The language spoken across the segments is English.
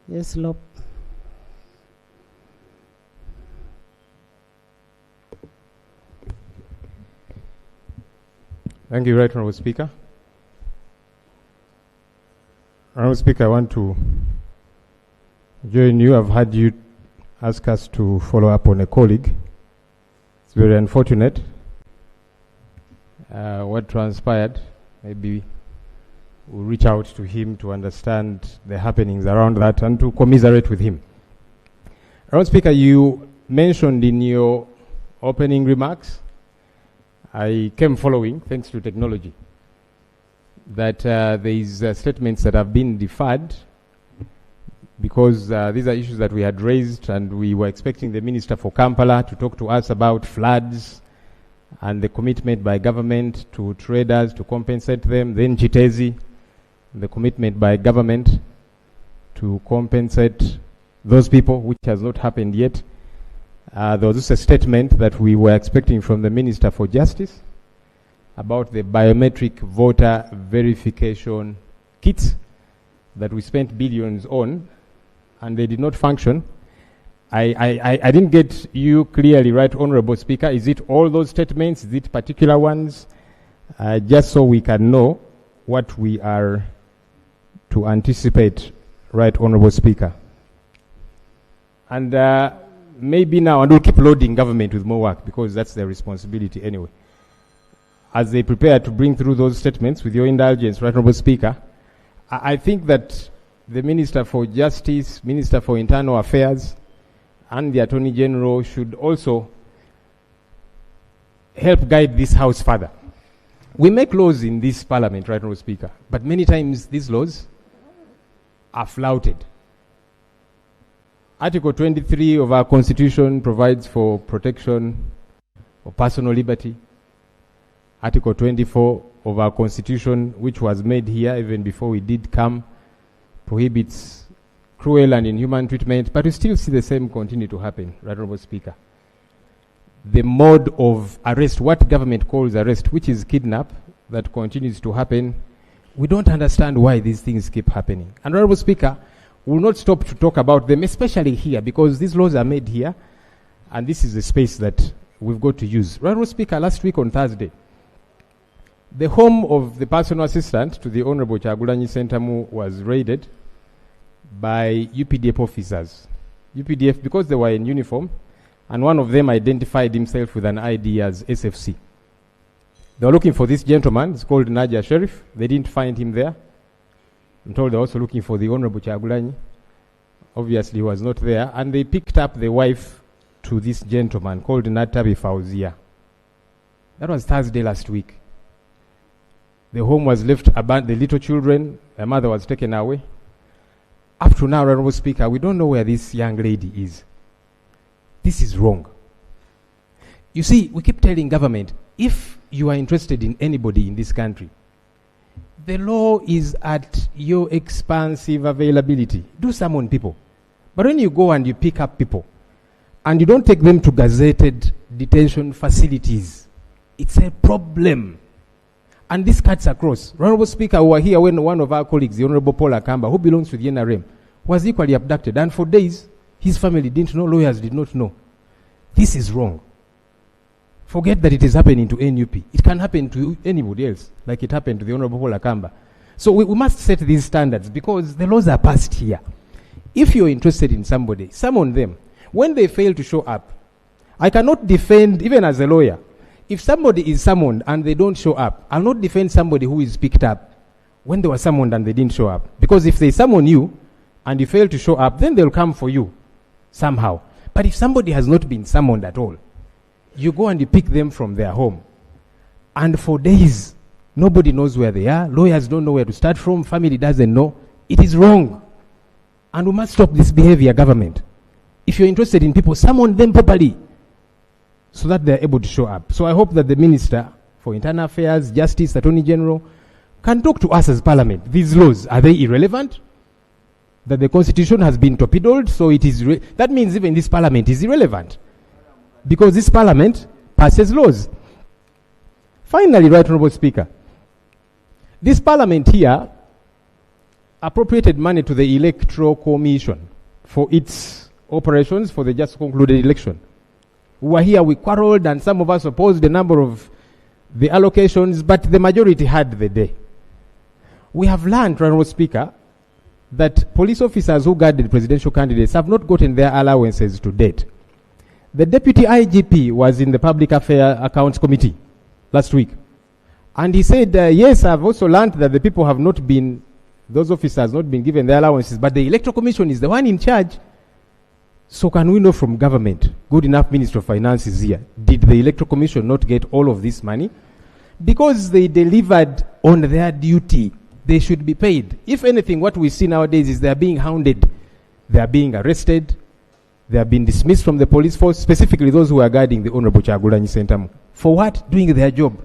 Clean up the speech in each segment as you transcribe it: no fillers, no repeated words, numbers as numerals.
Yes, Lord. Thank you, Right Honourable Speaker. Honourable Speaker, I want to join you. I've had you ask us to follow up on a colleague. It's very unfortunate what transpired. Maybe we'll reach out to him to understand the happenings around that and to commiserate with him. Honourable Speaker, you mentioned in your opening remarks, I came following, thanks to technology, that there is statements that have been deferred because these are issues that we had raised, and we were expecting the Minister for Kampala to talk to us about floods and the commitment by government to traders to compensate them, then Chitezi, the commitment by government to compensate those people, which has not happened yet. There was also a statement that we were expecting from the Minister for Justice about the biometric voter verification kits that we spent billions on, and they did not function. I didn't get you clearly, Right Honourable Speaker. Is it all those statements? Is it particular ones? Just so we can know what we are to anticipate, Right Honourable Speaker. And maybe now, and we'll keep loading government with more work because that's their responsibility anyway. As they prepare to bring through those statements, with your indulgence, Right Honourable Speaker, I think that the Minister for Justice, Minister for Internal Affairs, and the Attorney General should also help guide this House further. We make laws in this Parliament, Right Honourable Speaker, but many times these laws are flouted. Article 23 of our Constitution provides for protection of personal liberty. Article 24 of our Constitution, which was made here even before we did come, prohibits cruel and inhuman treatment, but we still see the same continue to happen, Right Honourable Speaker. The mode of arrest, what government calls arrest, which is kidnap, that continues to happen. We don't understand why these things keep happening. And Honourable Speaker, we will not stop to talk about them, especially here, because these laws are made here, and this is the space that we've got to use. Honourable Speaker, last week on Thursday, the home of the personal assistant to the Honourable Kyagulanyi Ssentamu was raided by UPDF officers. UPDF, because they were in uniform, and one of them identified himself with an ID as SFC. They were looking for this gentleman. It's called Naja Sheriff. They didn't find him there. I'm told they're also looking for the Honourable Kyagulanyi. Obviously, he was not there. And they picked up the wife to this gentleman called Natabi Fauzia. That was Thursday last week. The home was left abandoned. The little children, her mother was taken away. Up to now, Honourable Speaker, we don't know where this young lady is. This is wrong. You see, we keep telling government, if you are interested in anybody in this country, the law is at your expansive availability. Do summon people. But when you go and you pick up people, and you don't take them to gazetted detention facilities, it's a problem. And this cuts across. Honourable Speaker, we were here when one of our colleagues, the Honourable Paul Akamba, who belongs to the NRM, was equally abducted. And for days, his family didn't know, lawyers did not know. This is wrong. Forget that it is happening to NUP. It can happen to anybody else, like it happened to the Honourable Paul Akamba. So we must set these standards because the laws are passed here. If you're interested in somebody, summon them. When they fail to show up, I cannot defend, even as a lawyer, if somebody is summoned and they don't show up, I'll not defend somebody who is picked up when they were summoned and they didn't show up. Because if they summon you and you fail to show up, then they'll come for you somehow. But if somebody has not been summoned at all, you go and you pick them from their home. And for days, nobody knows where they are. Lawyers don't know where to start from. Family doesn't know. It is wrong. And we must stop this behavior, government. If you're interested in people, summon them properly so that they're able to show up. So I hope that the Minister for Internal Affairs, Justice, Attorney General can talk to us as Parliament. These laws, are they irrelevant? That the Constitution has been torpedoed, so it is that means even this Parliament is irrelevant. Because this Parliament passes laws. Finally, Right Honourable Speaker, this Parliament here appropriated money to the Electoral Commission for its operations for the just concluded election. We were here, we quarreled, and some of us opposed the number of the allocations, but the majority had the day. We have learned, Honorable Speaker, that police officers who guarded presidential candidates have not gotten their allowances to date. The Deputy IGP was in the Public Affairs Accounts Committee last week, and he said, yes, I've also learned that the people have not been, those officers not been given their allowances, but the Electoral Commission is the one in charge. So can we know from government, good enough Minister of Finance is here, did the Electoral Commission not get all of this money? Because they delivered on their duty, they should be paid. If anything, what we see nowadays is they are being hounded, they are being arrested, they have been dismissed from the police force, specifically those who are guarding the Honorable Kyagulanyi Ssentamu. For what? Doing their job.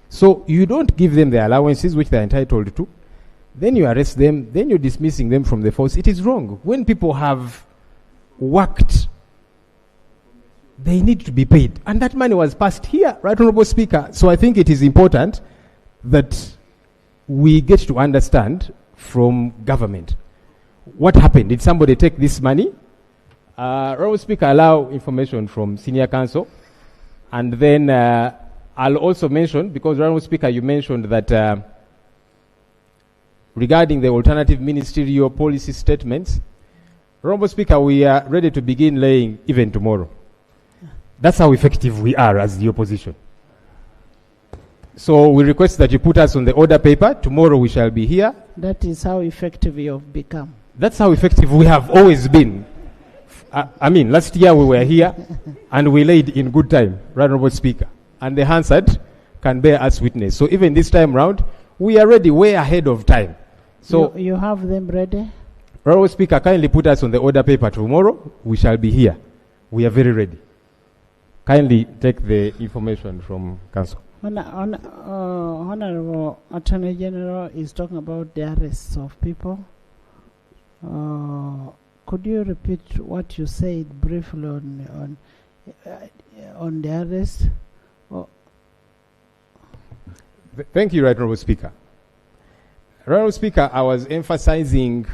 So you don't give them their allowances, which they are entitled to, then you arrest them, then you're dismissing them from the force. It is wrong. When people have worked, they need to be paid. And that money was passed here, Right Honorable Speaker. So I think it is important that we get to understand from government what happened. Did somebody take this money? Honorable Speaker, allow information from Senior Counsel. And then I'll also mention, because Honorable Speaker, you mentioned that regarding the alternative ministerial policy statements, Honorable Speaker, we are ready to begin laying even tomorrow. That's how effective we are as the opposition. So we request that you put us on the order paper. Tomorrow we shall be here. That is how effective you have become. That's how effective we have always been. I mean, last year we were here and we laid in good time, Right Honorable Speaker. And the Hansard can bear us witness. So even this time round, we are ready way ahead of time. So you have them ready? Honorable Speaker, kindly put us on the order paper tomorrow. We shall be here. We are very ready. Kindly take the information from Council. Honorable Attorney General is talking about the arrests of people. Could you repeat what you said briefly on the arrest? Thank you, Right Honorable Speaker. Right Honorable Speaker, I was emphasizing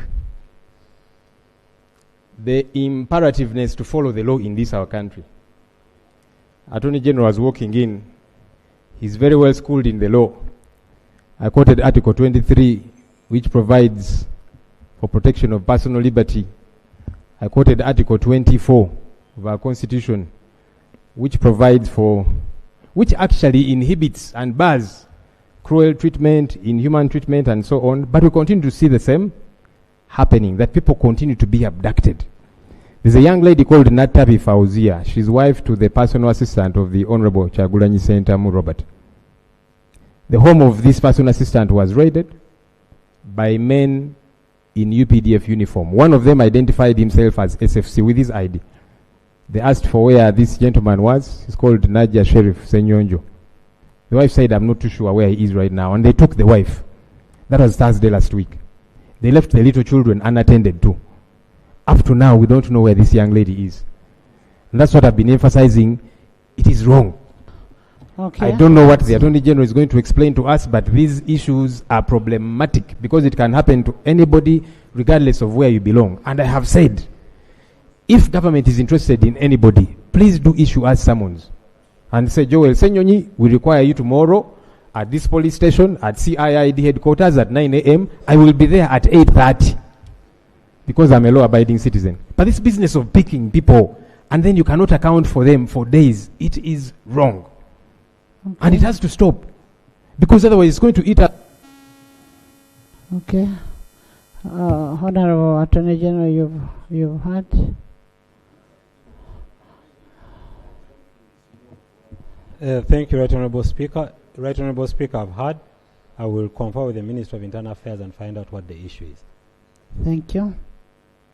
the imperativeness to follow the law in this our country. Attorney General was walking in. He's very well schooled in the law. I quoted Article 23, which provides for protection of personal liberty. I quoted Article 24 of our Constitution, which provides for, which actually inhibits and bars cruel treatment, inhuman treatment, and so on. But we continue to see the same happening, that people continue to be abducted. There's a young lady called Natabi Fauzia. She's wife to the personal assistant of the Honorable Kyagulanyi Ssentamu Robert. The home of this personal assistant was raided by men in UPDF uniform. One of them identified himself as SFC with his ID. They asked for where this gentleman was. He's called Nadia Sheriff Ssenyonyi. The wife said, I'm not too sure where he is right now. And they took the wife. That was Thursday last week. They left the little children unattended too. Up to now, we don't know where this young lady is. And that's what I've been emphasizing. It is wrong. Okay. I don't know what the Attorney General is going to explain to us, but these issues are problematic because it can happen to anybody regardless of where you belong. And I have said, if government is interested in anybody, please do issue us summons. And say, Joel Ssenyonyi, we require you tomorrow at this police station at CIID headquarters at 9 a.m. I will be there at 8:30 because I'm a law-abiding citizen. But this business of picking people and then you cannot account for them for days, it is wrong. Okay. And it has to stop because otherwise it's going to eat up. Okay. Honorable Attorney General, you've heard. Thank you, Right Honorable Speaker. Right Honorable Speaker, I've heard. I will confer with the Minister of Internal Affairs and find out what the issue is. Thank you.